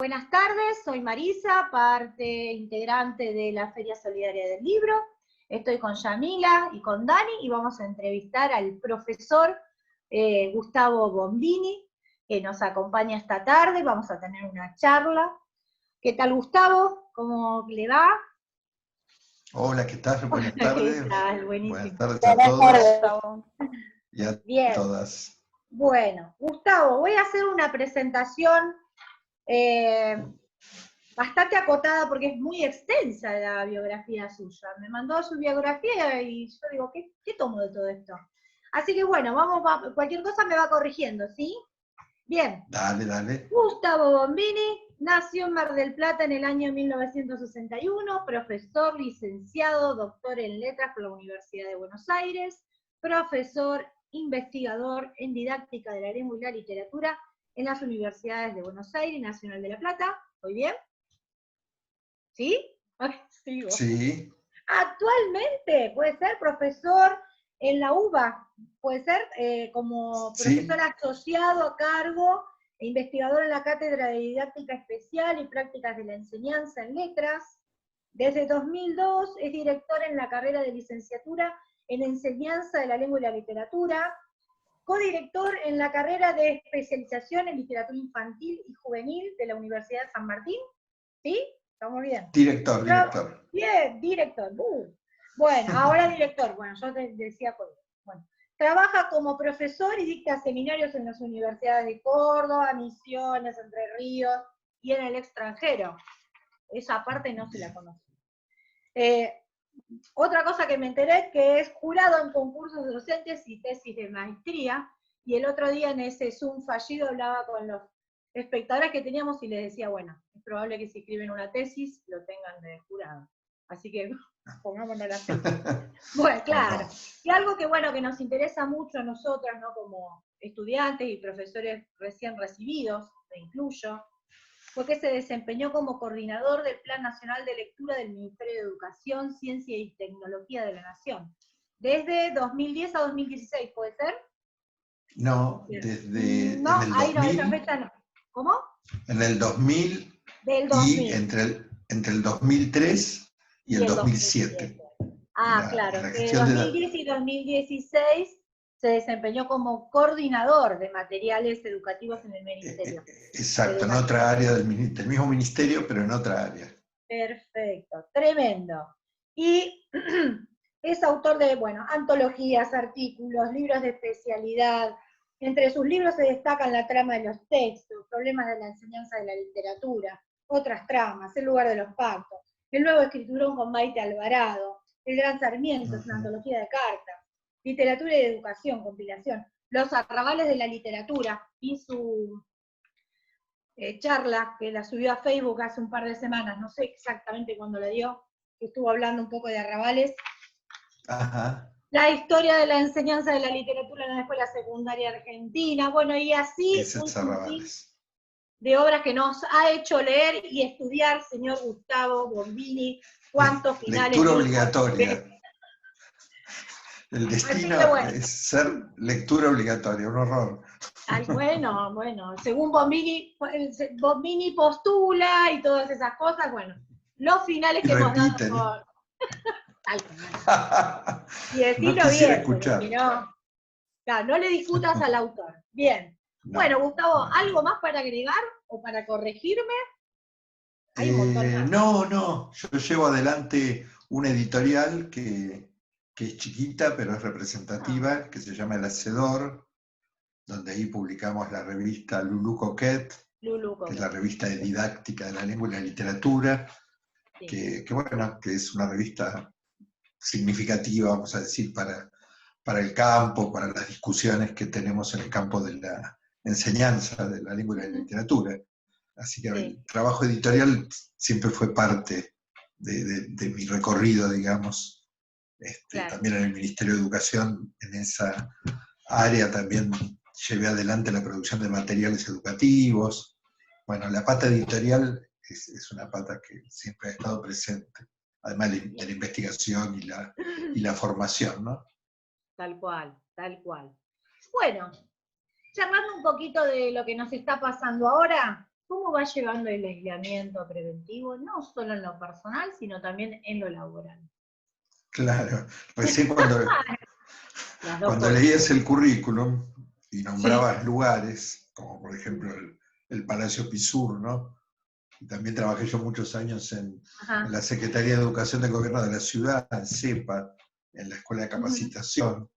Buenas tardes, soy Marisa, parte integrante de la Feria Solidaria del Libro. Estoy con Yamila y con Dani y vamos a entrevistar al profesor Gustavo Bombini, que nos acompaña esta tarde. Vamos a tener una charla. ¿Qué tal, Gustavo? ¿Cómo le va? Hola, ¿qué tal? Buenas tardes. ¿Qué tal? Buenísimo. Buenas tardes a todos Gustavo. y a Bien. todas. Bueno, Gustavo, voy a hacer una presentación bastante acotada porque es muy extensa la biografía suya. Me mandó su biografía y yo digo, ¿qué tomo de todo esto? Así que bueno, cualquier cosa me va corrigiendo, ¿sí? Bien. Dale. Gustavo Bombini nació en Mar del Plata en el año 1961, profesor, licenciado, doctor en letras por la Universidad de Buenos Aires, profesor, investigador en didáctica de la lengua y la literatura en las universidades de Buenos Aires y Nacional de La Plata. ¿Muy bien? ¿Sí? Sigo. Sí. Actualmente puede ser profesor en la UBA, puede ser como profesor asociado a cargo e investigador en la Cátedra de Didáctica Especial y Prácticas de la Enseñanza en Letras. Desde 2002 es director en la carrera de licenciatura en Enseñanza de la Lengua y la Literatura, codirector en la carrera de especialización en Literatura Infantil y Juvenil de la Universidad de San Martín. ¿Sí? ¿Estamos bien? Director. Bien, director. Bueno, ahora director. Bueno, yo te decía bueno, trabaja como profesor y dicta seminarios en las universidades de Córdoba, Misiones, Entre Ríos y en el extranjero. Esa parte no se la conoce. Otra cosa que me enteré es que es jurado en concursos docentes y tesis de maestría, y el otro día en ese Zoom fallido hablaba con los espectadores que teníamos y les decía, bueno, es probable que si escriben una tesis lo tengan de jurado. Así que pongámonos la fecha. Bueno, claro. Y algo que bueno, que nos interesa mucho a nosotros, ¿no? Como estudiantes y profesores recién recibidos, me incluyo, fue que se desempeñó como coordinador del Plan Nacional de Lectura del Ministerio de Educación, Ciencia y Tecnología de la Nación. Desde 2010 a 2016, ¿puede ser? No, desde no, en el 2000, esa fecha no. ¿Cómo? En el 2000, del 2000. Y entre el 2003 y el 2007. Claro, que 2010 y 2016 se desempeñó como coordinador de materiales educativos en el Ministerio. Exacto, en otra área del mismo ministerio, pero en otra área. Perfecto, tremendo. Y es autor de, bueno, antologías, artículos, libros de especialidad. Entre sus libros se destacan La trama de los textos, Problemas de la enseñanza de la literatura, Otras tramas, El lugar de los pactos, El nuevo escriturón con Maite Alvarado, El gran Sarmiento, es una antología de cartas, Literatura y educación, compilación, Los arrabales de la literatura, y su charla que la subió a Facebook hace un par de semanas, no sé exactamente cuándo la dio, que estuvo hablando un poco de arrabales. Ajá. La historia de la enseñanza de la literatura en la escuela secundaria argentina, bueno, y así un sinfín de obras que nos ha hecho leer y estudiar, señor Gustavo Bombini, cuántos finales. Lectura obligatoria. El destino es ser lectura obligatoria, un horror. Ay, bueno, según Bombini postula y todas esas cosas, bueno, los finales que hemos dado por... Y decirlo no bien, escuchar. porque no le discutas al autor. Bien. No, bueno, Gustavo, ¿algo más para agregar o para corregirme? Hay un montón más. No, yo llevo adelante una editorial que es chiquita, pero es representativa, que se llama El Hacedor, donde ahí publicamos la revista Lulú Coquet, que es la revista de didáctica de la lengua y la literatura, sí. que es una revista significativa, vamos a decir, para el campo, para las discusiones que tenemos en el campo de la enseñanza de la lengua y la literatura. Así que el trabajo editorial siempre fue parte de mi recorrido, digamos. También en el Ministerio de Educación, en esa área también llevé adelante la producción de materiales educativos. Bueno, la pata editorial es una pata que siempre ha estado presente, además de la investigación y la formación, ¿no? Tal cual, tal cual. Bueno, charlando un poquito de lo que nos está pasando ahora, cómo va llevando el aislamiento preventivo, no solo en lo personal, sino también en lo laboral. Claro, recién cuando, Las dos cuando cosas. leías el currículum y Sí. nombrabas lugares, como por ejemplo el Palacio Pisur, ¿no? Y también trabajé yo muchos años en Ajá. la Secretaría de Educación del Gobierno de la Ciudad, en CEPA, en la Escuela de Ujú. Capacitación,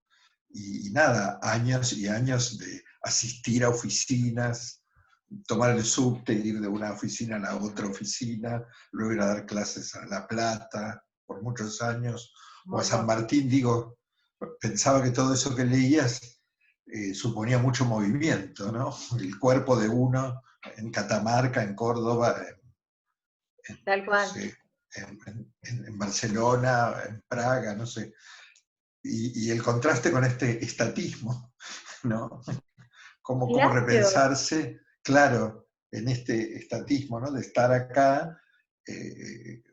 y nada, años y años de asistir a oficinas, tomar el subte, ir de una oficina a la otra oficina, luego ir a dar clases a La Plata por muchos años, Un o a San montón. Martín, digo, pensaba que todo eso que leías suponía mucho movimiento, ¿no? El cuerpo de uno en Catamarca, en Córdoba, Tal no cual. sé, en Barcelona, en Praga, no sé. Y el contraste con este estatismo, ¿no? Cómo Claro. repensarse, claro, en este estatismo, ¿no? De estar acá,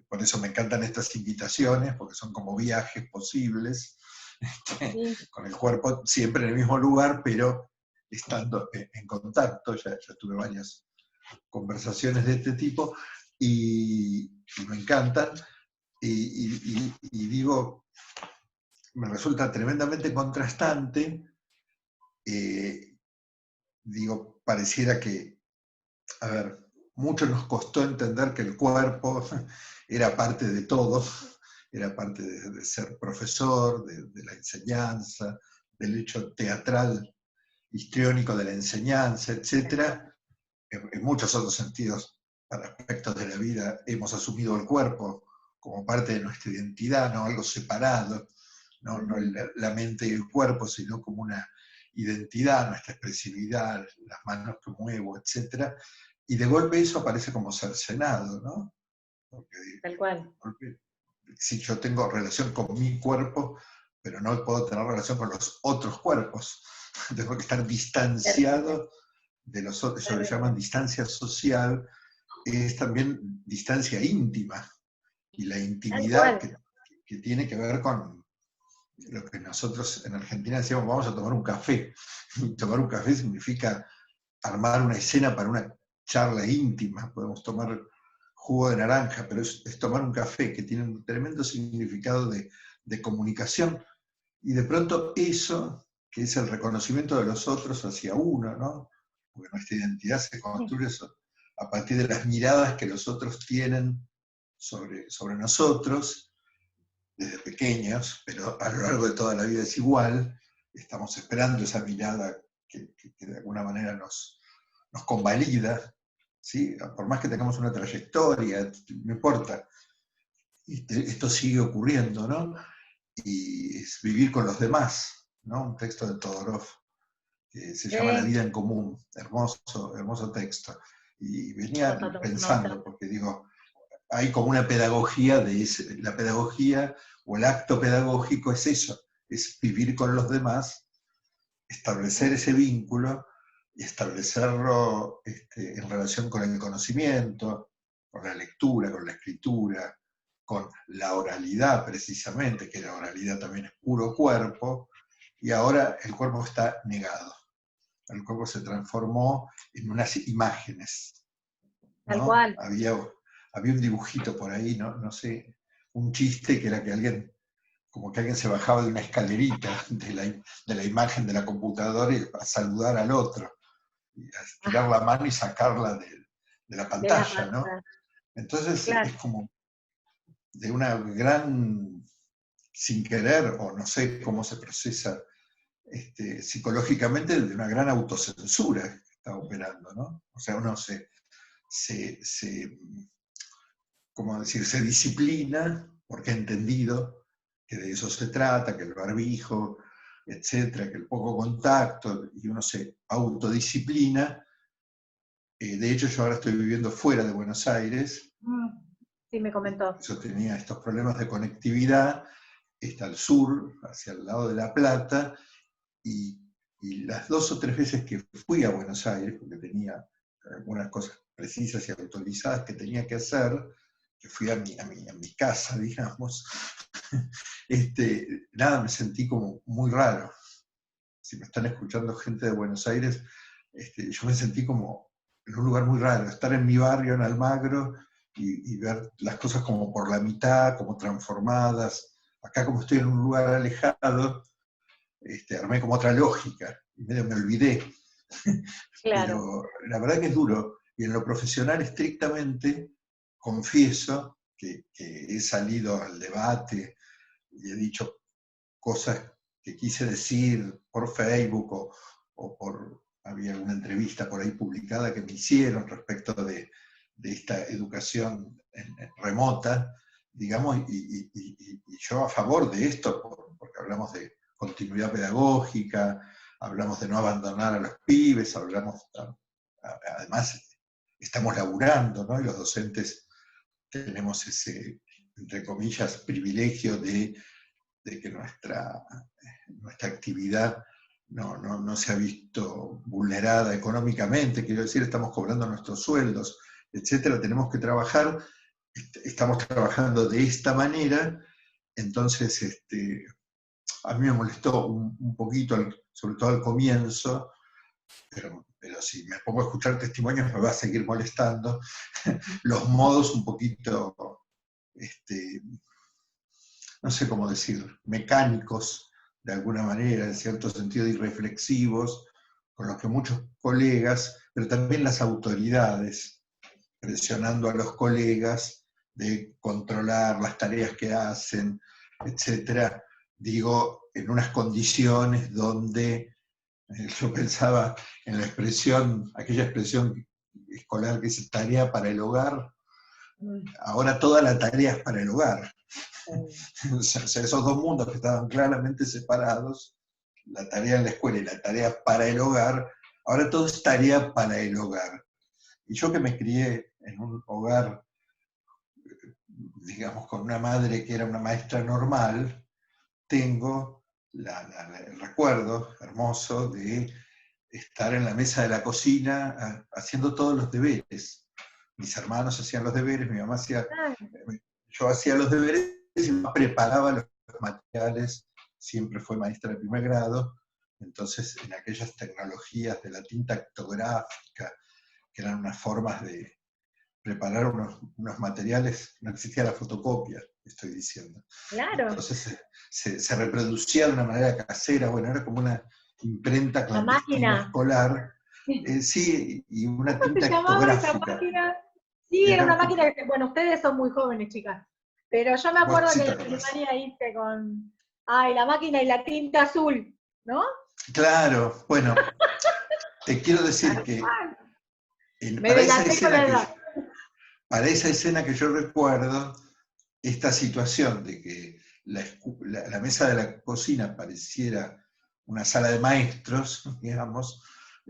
por eso me encantan estas invitaciones, porque son como viajes posibles, Sí. con el cuerpo siempre en el mismo lugar, pero estando en contacto, ya tuve varias conversaciones de este tipo, y me encantan, y digo, me resulta tremendamente contrastante, eh, digo, pareciera que, a ver, mucho nos costó entender que el cuerpo era parte de todo, era parte de ser profesor, de la enseñanza, del hecho teatral, histriónico de la enseñanza, Tal cual. etc. En muchos otros sentidos, para aspectos de la vida, hemos asumido el cuerpo como parte de nuestra identidad, no algo separado, no Ujú. la mente y el cuerpo, sino como una identidad, nuestra expresividad, las manos que muevo, etc. Y de golpe eso aparece como cercenado, ¿no? Porque Tal cual. si yo tengo relación con mi cuerpo, pero no puedo tener relación con los otros cuerpos, tengo que estar distanciado de los otros, eso le llaman Totalmente. distancia social, es también distancia íntima, y la Tal intimidad cual. que tiene que ver con lo que nosotros en Argentina decíamos, vamos a tomar un café. Y tomar un café significa armar una escena para una charla íntima, podemos tomar jugo de naranja, pero es tomar un café que tiene un tremendo significado de comunicación, y de pronto eso, que es el reconocimiento de los otros hacia uno, ¿no? Porque nuestra identidad se Sí. construye a partir de las miradas que los otros tienen sobre nosotros, desde pequeños, pero a lo largo de toda la vida es igual, estamos esperando esa mirada que de alguna manera nos convalida, ¿sí? Por más que tengamos una trayectoria, no importa, esto sigue ocurriendo, ¿no? Y es vivir con los demás, ¿no? Un texto de Todorov que se llama La Sí. vida en común, hermoso, hermoso texto. Y venía Nos pensando, porque digo, hay como una pedagogía de ese, la pedagogía o el acto pedagógico es eso, es vivir con los demás, establecer ese vínculo y establecerlo en relación con el conocimiento, con la lectura, con la escritura, con la oralidad precisamente, que la oralidad también es puro cuerpo, y ahora el cuerpo está negado. El cuerpo se transformó en unas imágenes, Tal ¿no? cual. Había un dibujito por ahí, no sé, un chiste que era que alguien, como que alguien se bajaba de una escalerita de la imagen de la computadora a saludar al otro, y a estirar Ah, la mano y sacarla de la de la pantalla, ¿no? pantalla. Entonces Claro. es como de una gran, sin querer, o no sé cómo se procesa psicológicamente, de una gran autocensura que está operando, ¿no? O sea, uno se ¿cómo decir? Se disciplina porque ha entendido que de eso se trata, que el barbijo, etcétera, que el poco contacto, y uno se autodisciplina. De hecho, yo ahora estoy viviendo fuera de Buenos Aires, Mm. Sí, me y por comentó. eso tenía estos problemas de conectividad, está al sur, hacia el lado de La Plata, y, y las 2 o 3 veces que fui a Buenos Aires, porque tenía algunas cosas precisas y autorizadas que tenía que hacer, que fui a mi casa, digamos, nada, me sentí como muy raro. Si me están escuchando gente de Buenos Aires, yo me sentí como en un lugar muy raro, estar en mi barrio, en Almagro, y ver las cosas como por la mitad, como transformadas. Acá como estoy en un lugar alejado, armé como otra lógica, y medio me olvidé. Claro. Pero la verdad que es duro. Y en lo profesional estrictamente, confieso que he salido al debate y he dicho cosas que quise decir por Facebook o por, había una entrevista por ahí publicada que me hicieron respecto de esta educación remota, digamos, y yo a favor de esto, porque hablamos de continuidad pedagógica, hablamos de no abandonar a los pibes, hablamos, además estamos laburando, ¿no? Y los docentes tenemos ese, entre comillas, privilegio de que nuestra actividad no se ha visto vulnerada económicamente, quiero decir, estamos cobrando nuestros sueldos, etcétera, tenemos que trabajar, estamos trabajando de esta manera, entonces a mí me molestó un poquito, sobre todo al comienzo, pero si me pongo a escuchar testimonios me va a seguir molestando, los modos un poquito, no sé cómo decir, mecánicos, de alguna manera, en cierto sentido irreflexivos, con los que muchos colegas, pero también las autoridades, presionando a los colegas de controlar las tareas que hacen, etcétera, digo, en unas condiciones donde yo pensaba en la expresión, aquella expresión escolar que es tarea para el hogar, ahora toda la tarea es para el hogar. O sea, esos dos mundos que estaban claramente separados, la tarea en la escuela y la tarea para el hogar, ahora todo es tarea para el hogar. Y yo que me crié en un hogar, digamos, con una madre que era una maestra normal, tengo el recuerdo hermoso de estar en la mesa de la cocina haciendo todos los deberes. Mis hermanos hacían los deberes, mi mamá hacía, yo hacía los deberes y preparaba los materiales, siempre fue maestra de primer grado, entonces en aquellas tecnologías de la tinta actográfica, que eran unas formas de preparar unos materiales, no existía la fotocopia, estoy diciendo. Claro. Entonces se reproducía de una manera casera, bueno, era como una imprenta clandestina escolar, sí, y una ¿Cómo tinta se llamaba esa actográfica. máquina? Sí, era una máquina que, bueno, ustedes son muy jóvenes, chicas, pero yo me acuerdo Sí que en te la acordás. primaria hice con, ay, la máquina y la tinta azul, ¿no? Claro, bueno, te quiero decir que Me para esa delaté con escena la que edad. yo recuerdo, esta situación de que la mesa de la cocina pareciera una sala de maestros, digamos,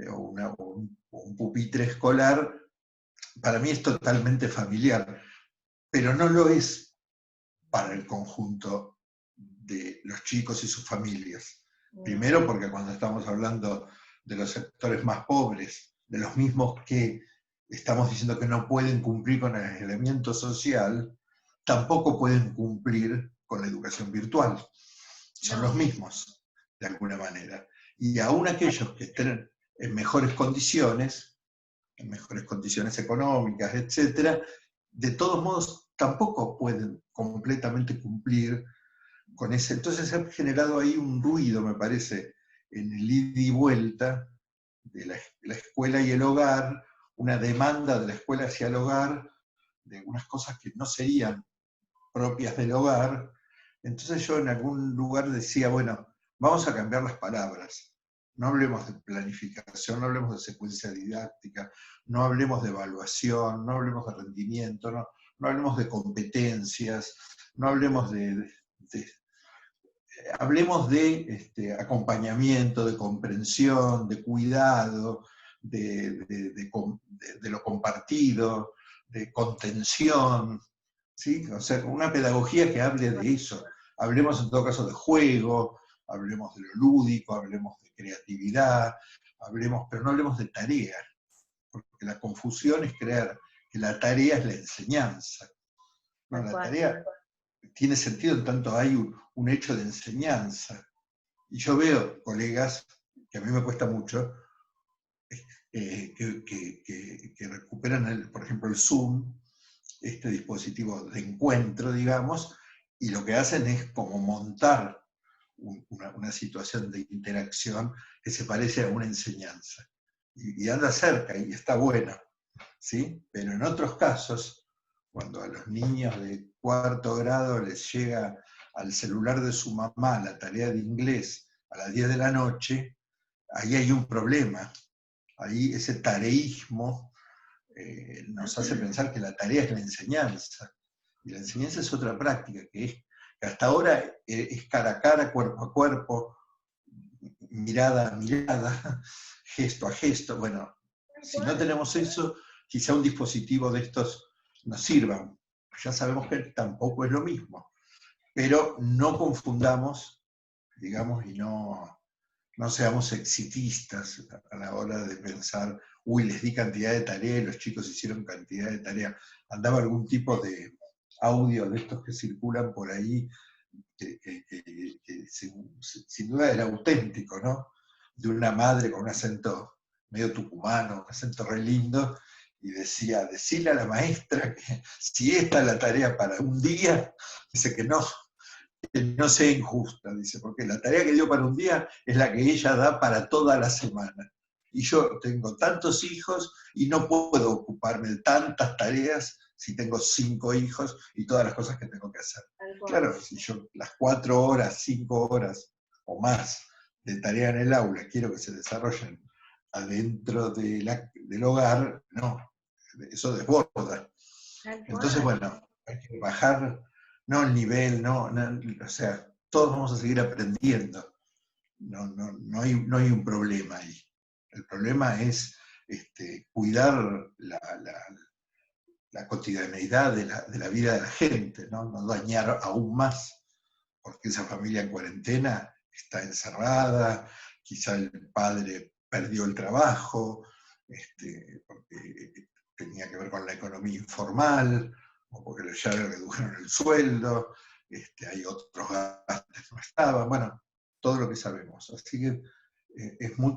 o un pupitre escolar, para mí es totalmente familiar, pero no lo es para el conjunto de los chicos y sus familias. Primero porque cuando estamos hablando de los sectores más pobres, de los mismos que estamos diciendo que no pueden cumplir con el aislamiento social, tampoco pueden cumplir con la educación virtual. Son los mismos, de alguna manera. Y aún aquellos que estén en mejores condiciones económicas, etcétera, de todos modos tampoco pueden completamente cumplir con ese. Entonces se ha generado ahí un ruido, me parece, en el ida y vuelta de la escuela y el hogar, una demanda de la escuela hacia el hogar, de unas cosas que no serían propias del hogar. Entonces yo en algún lugar decía, bueno, vamos a cambiar las palabras. No hablemos de planificación, no hablemos de secuencia didáctica, no hablemos de evaluación, no hablemos de rendimiento, no hablemos de competencias, no hablemos hablemos de acompañamiento, de comprensión, de cuidado, de lo compartido, de contención, ¿sí? O sea, una pedagogía que hable de eso. Hablemos en todo caso de juego, hablemos de lo lúdico, hablemos de creatividad, pero no hablemos de tarea, porque la confusión es creer que la tarea es la enseñanza. No, la tarea tiene sentido en tanto hay un hecho de enseñanza. Y yo veo colegas, que a mí me cuesta mucho, que recuperan, por ejemplo, el Zoom, este dispositivo de encuentro, digamos, y lo que hacen es como montar una situación de interacción que se parece a una enseñanza. Y anda cerca y está bueno, ¿sí? Pero en otros casos, cuando a los niños de 4º grado les llega al celular de su mamá la tarea de inglés a las 10 de la noche, ahí hay un problema. Ahí ese tareísmo nos hace pensar que la tarea es la enseñanza. Y la enseñanza es otra práctica, que hasta ahora es cara a cara, cuerpo a cuerpo, mirada a mirada, gesto a gesto. Bueno, si no tenemos eso, quizá un dispositivo de estos nos sirva. Ya sabemos que tampoco es lo mismo, pero no confundamos, digamos, y no seamos exitistas a la hora de pensar, uy, les di cantidad de tarea y los chicos hicieron cantidad de tarea. Andaba algún tipo de audio de estos que circulan por ahí, que sin duda era auténtico, ¿no? De una madre con un acento medio tucumano, un acento re lindo, y decía, decirle a la maestra que si esta es la tarea para un día, dice que no sea injusta, dice, porque la tarea que dio para un día es la que ella da para toda la semana. Y yo tengo tantos hijos y no puedo ocuparme de tantas tareas si tengo 5 hijos y todas las cosas que tengo que hacer. Claro, si yo las 4 horas, 5 horas o más de tarea en el aula quiero que se desarrollen adentro del hogar, no, eso desborda. Entonces, bueno, hay que bajar, no el nivel, o sea, todos vamos a seguir aprendiendo. No hay un problema ahí. El problema es cuidar la cotidianeidad de la vida de la gente, no dañar aún más, porque esa familia en cuarentena está encerrada, quizá el padre perdió el trabajo, porque tenía que ver con la economía informal, o porque ya le redujeron el sueldo, hay otros gastos que no estaban, bueno, todo lo que sabemos. Así que es muy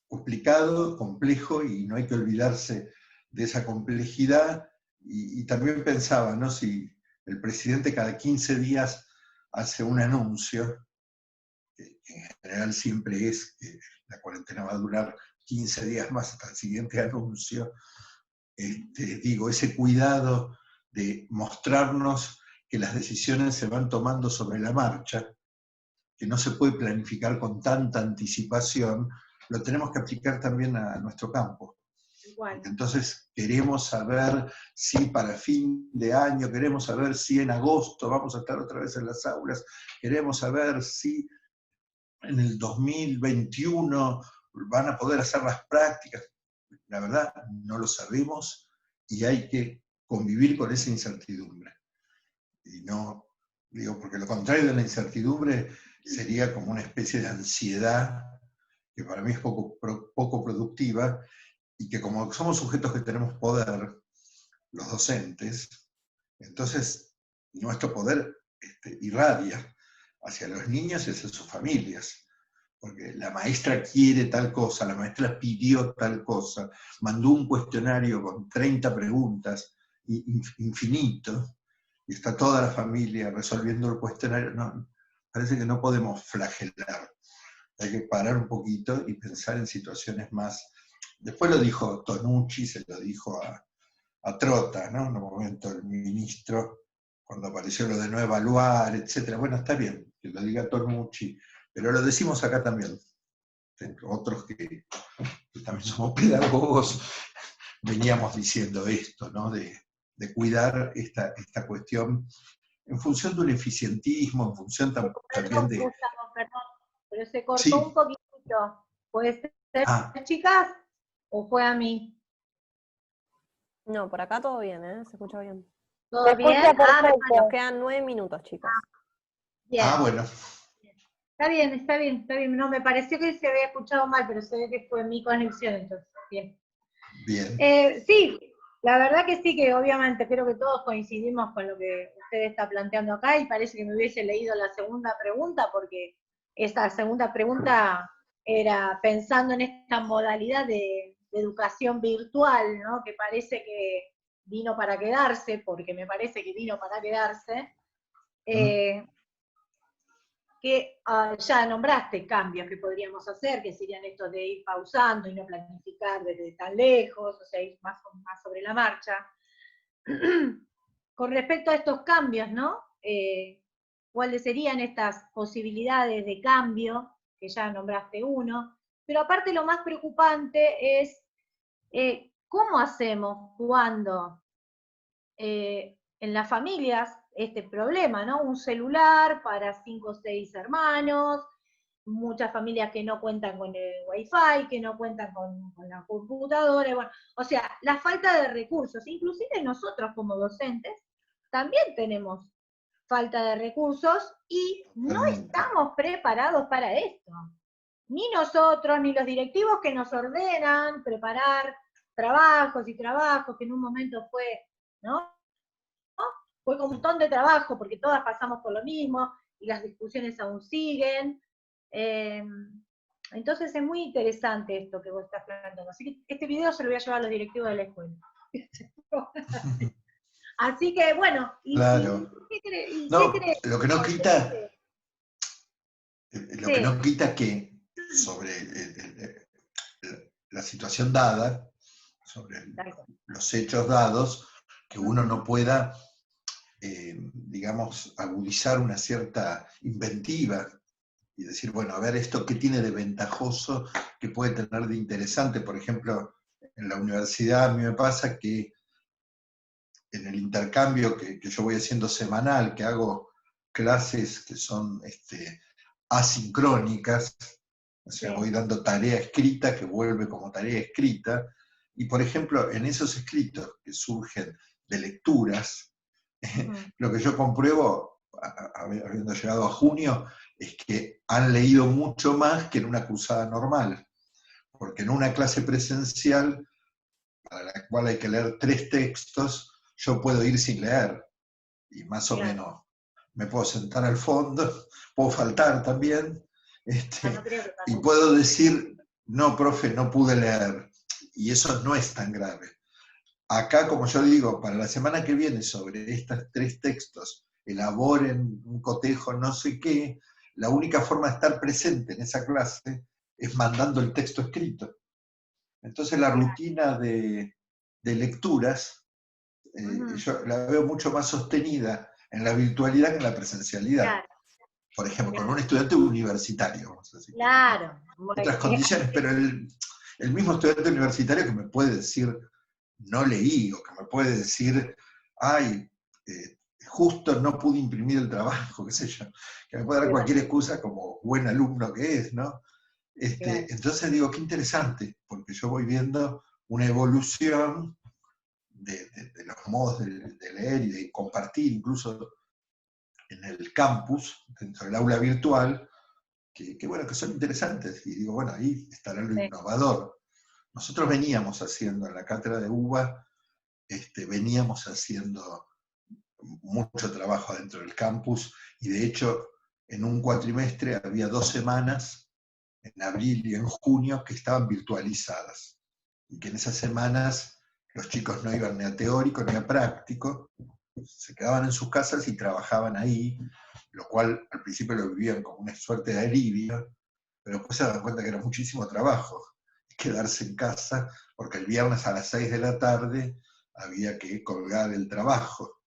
complicado, complejo, y no hay que olvidarse de esa complejidad. Y también pensaba, ¿no? Si el presidente cada 15 días hace un anuncio, que en general siempre es que la cuarentena va a durar 15 días más hasta el siguiente anuncio, digo, ese cuidado de mostrarnos que las decisiones se van tomando sobre la marcha, que no se puede planificar con tanta anticipación, lo tenemos que aplicar también a nuestro campo. Porque entonces queremos saber si para fin de año, queremos saber si en agosto vamos a estar otra vez en las aulas, queremos saber si en el 2021 van a poder hacer las prácticas. La verdad, no lo sabemos y hay que convivir con esa incertidumbre. Y no, digo, porque lo contrario de la incertidumbre sería como una especie de ansiedad que para mí es poco productiva, y que como somos sujetos que tenemos poder, los docentes, entonces nuestro poder irradia hacia los niños y hacia sus familias. Porque la maestra quiere tal cosa, la maestra pidió tal cosa, mandó un cuestionario con 30 preguntas, infinito, y está toda la familia resolviendo el cuestionario. No, parece que no podemos flagelar. Hay que parar un poquito y pensar en situaciones más. Después lo dijo Tonucci, se lo dijo a Trota, ¿no? En un momento el ministro, cuando apareció lo de no evaluar, etc. Bueno, está bien que lo diga Tonucci, pero lo decimos acá también. Otros que también somos pedagogos, veníamos diciendo esto, ¿no? De cuidar esta cuestión en función de un eficientismo, en función también de... Perdón, pero se cortó Sí. un poquitito. ¿Puede ser, chicas? ¿O fue a mí? No, por acá todo bien, se escucha bien. ¿Todo bien? Nos quedan 9 minutos, chicos. Bien. Bueno. Está bien. No, me pareció que se había escuchado mal, pero se ve que fue mi conexión, entonces. Bien. Sí, la verdad que sí, que obviamente creo que todos coincidimos con lo que usted está planteando acá, y parece que me hubiese leído la segunda pregunta, porque esta segunda pregunta era pensando en esta modalidad de educación virtual, ¿no? Que parece que vino para quedarse, porque me parece que vino para quedarse, que ya nombraste cambios que podríamos hacer, que serían estos de ir pausando y no planificar desde tan lejos, o sea, ir más sobre la marcha. Con respecto a estos cambios, ¿no? ¿Cuáles serían estas posibilidades de cambio? Que ya nombraste uno. Pero aparte lo más preocupante es cómo hacemos cuando en las familias este problema, ¿no? Un celular para 5 o 6 hermanos, muchas familias que no cuentan con el wifi, que no cuentan con la computadora, bueno, o sea, la falta de recursos, inclusive nosotros como docentes también tenemos falta de recursos y no estamos preparados para esto. Ni nosotros, ni los directivos que nos ordenan preparar trabajos y trabajos, que en un momento fue, ¿no? Fue un montón de trabajo, porque todas pasamos por lo mismo, y las discusiones aún siguen. Entonces es muy interesante esto que vos estás planteando. Así que este video se lo voy a llevar a los directivos de la escuela. Así que bueno, claro. Lo que no quita, Sí. no quita que sobre la situación dada, sobre los hechos dados, que uno no pueda, digamos, agudizar una cierta inventiva y decir, bueno, a ver, esto qué tiene de ventajoso, qué puede tener de interesante. Por ejemplo, en la universidad a mí me pasa que en el intercambio que yo voy haciendo semanal, que hago clases que son asincrónicas, o sea, voy dando tarea escrita que vuelve como tarea escrita, y por ejemplo, en esos escritos que surgen de lecturas, lo que yo compruebo, habiendo llegado a junio, es que han leído mucho más que en una cursada normal, porque en una clase presencial, para la cual hay que leer 3 textos, yo puedo ir sin leer, y más o menos me puedo sentar al fondo, puedo faltar también, y puedo decir, no, profe, no pude leer, y eso no es tan grave. Acá, como yo digo, para la semana que viene, sobre estos 3 textos, elaboren un cotejo, no sé qué, la única forma de estar presente en esa clase es mandando el texto escrito. Entonces la rutina de lecturas, yo la veo mucho más sostenida en la virtualidad que en la presencialidad. Claro. Por ejemplo, con un estudiante universitario, vamos a decir. Claro. Otras condiciones, pero el mismo estudiante universitario que me puede decir, no leí, o que me puede decir, ay, justo no pude imprimir el trabajo, qué sé yo, que me puede dar cualquier excusa como buen alumno que es, ¿no? Entonces digo, qué interesante, porque yo voy viendo una evolución de los modos de leer y de compartir, incluso en el campus, dentro del aula virtual, que bueno, que son interesantes, y digo, bueno, ahí estará lo innovador. Nosotros veníamos haciendo en la cátedra de UBA, veníamos haciendo mucho trabajo dentro del campus, y de hecho, en un cuatrimestre había 2 semanas, en abril y en junio, que estaban virtualizadas, y que en esas semanas los chicos no iban ni a teórico ni a práctico, se quedaban en sus casas y trabajaban ahí, lo cual al principio lo vivían como una suerte de alivio, pero después se daban cuenta que era muchísimo trabajo quedarse en casa, porque el viernes a las 6 de la tarde había que colgar el trabajo,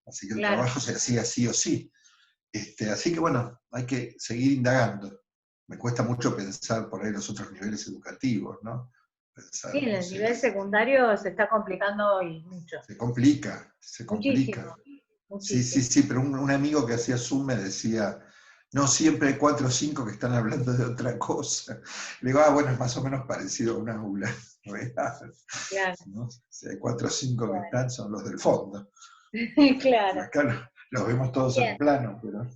así que el trabajo se hacía sí o sí. Así que bueno, hay que seguir indagando. Me cuesta mucho pensar por ahí los otros niveles educativos, ¿no? Pensar, sí, en el nivel secundario se está complicando hoy mucho. Se complica, se complica. Muchísimo. Sí, pero un amigo que hacía Zoom me decía, no, siempre hay 4 o 5 que están hablando de otra cosa. Le digo, bueno, es más o menos parecido a una aula real. Claro. ¿No? Si hay 4 o 5 que están, son los del fondo. Claro. Acá los vemos todos en plano, pero...